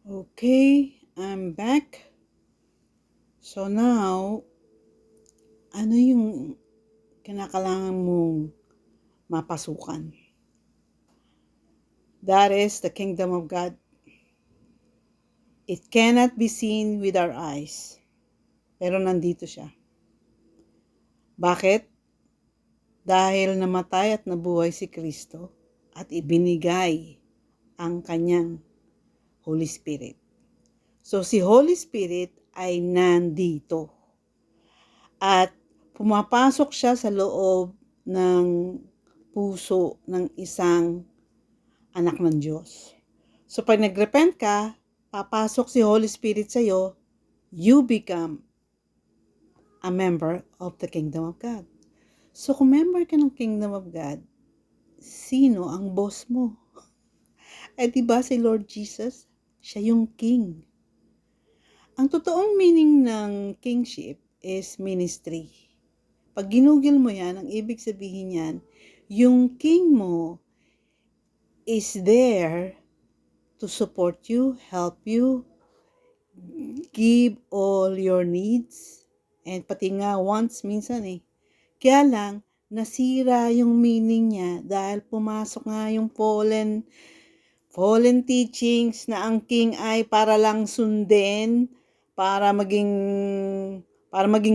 Okay, I'm back. So now, ano yung kinakailangan mong mapasukan? That is the kingdom of God. It cannot be seen with our eyes. Pero nandito siya. Bakit? Dahil namatay at nabuhay si Kristo at ibinigay ang kanyang Holy Spirit. So si Holy Spirit ay nandito. At pumapasok siya sa loob ng puso ng isang anak ng Diyos. So pag nagrepent ka, papasok si Holy Spirit sa'yo, you become a member of the Kingdom of God. So kung member ka ng Kingdom of God, sino ang boss mo? Diba si Lord Jesus? Siya yung King. Ang totoong meaning ng kingship is ministry. Pag ginugil mo yan, ang ibig sabihin yan, yung king mo is there to support you, help you, give all your needs, and pati nga wants minsan eh. Kaya lang, nasira yung meaning niya dahil pumasok nga yung fallen teachings na ang king ay para lang sundin, para maging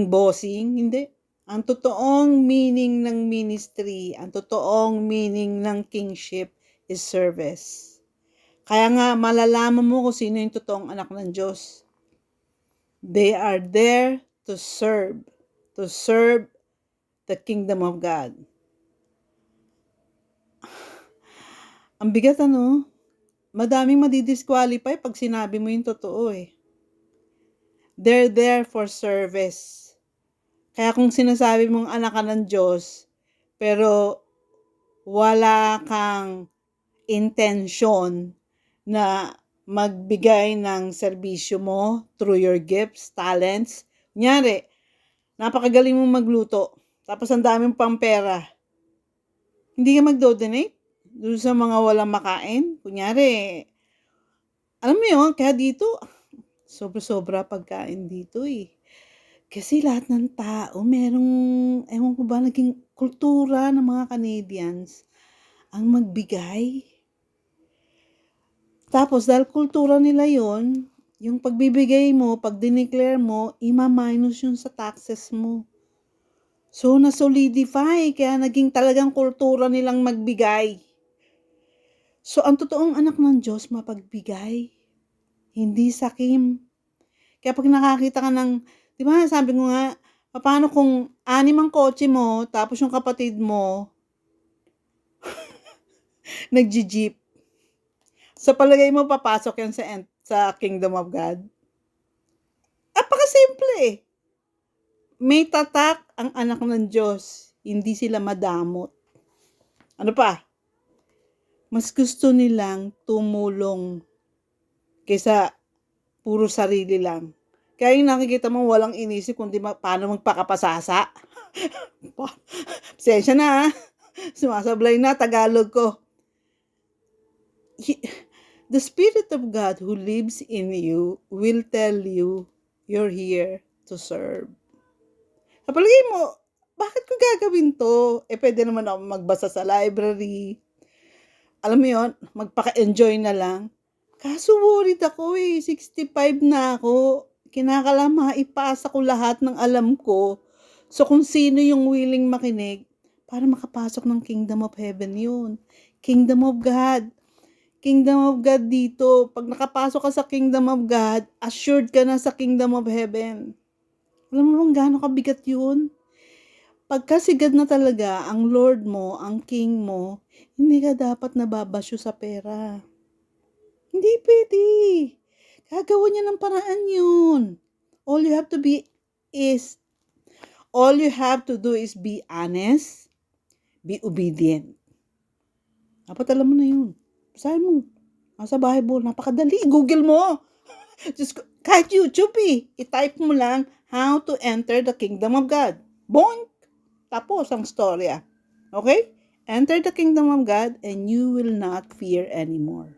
bossing. Hindi. Ang totoong meaning ng ministry, ang totoong meaning ng kingship is service. Kaya nga malalaman mo kung sino yung totoong anak ng Diyos. They are there to serve the kingdom of God. Ang bigat ano? Madaming madidisqualify pag sinabi mo yung totoo eh. They're there for service. Kaya kung sinasabi mong anak ka ng Diyos, pero wala kang intention na magbigay ng serbisyo mo through your gifts, talents. Kunyari, napakagaling mong magluto, tapos ang daming pang pera. Hindi ka magdo-donate doon sa mga walang makain. Kunyari, alam mo yun, kaya dito, sobra-sobra pagkain dito eh. Kasi lahat ng tao, merong, ewan ko ba, naging kultura ng mga Canadians ang magbigay. Tapos, dahil kultura nila yon, yung pagbibigay mo, pag dineclare mo, ima-minus yun sa taxes mo. So, na-solidify, kaya naging talagang kultura nilang magbigay. So, ang totoong anak ng Diyos, mapagbigay. Hindi sakim. Kaya pag nakakita ka ng, di ba, sabi ko nga, paano kung 6 ang kotse mo, tapos yung kapatid mo, nag-jeep. Sa palagay mo, papasok yan sa Kingdom of God? Apaka-simple eh. May tatak ang anak ng Diyos. Hindi sila madamot. Ano pa? Mas gusto nilang tumulong kaysa puro sarili lang. Kaya yung nakikita mo walang inisip kundi paano magpakapasasa. Pasensya na ha. Sumasablay na Tagalog ko. The Spirit of God who lives in you will tell you you're here to serve. Kapalagay mo, bakit ko gagawin to? Pwede naman ako magbasa sa library. Alam mo yon, magpaka-enjoy na lang. Kaso worried ako 65 na ako. Kinakailangan maipasa ko lahat ng alam ko. So kung sino yung willing makinig, para makapasok ng Kingdom of Heaven yun. Kingdom of God. Kingdom of God dito. Pag nakapasok ka sa Kingdom of God, assured ka na sa Kingdom of Heaven. Alam mo bang gaano kabigat yun? Pagkasigad na talaga ang Lord mo, ang King mo, hindi ka dapat nababasyo sa pera. Hindi pwede. Gagawa niya ng paraan yun. All you have to do is be honest, be obedient. Dapat alam mo na yun. Basahin mo. Nasa Bible, napakadali. Google mo. Just, kahit YouTube i-type mo lang how to enter the kingdom of God. Boink! Tapos ang storya. Okay? Enter the kingdom of God and you will not fear anymore.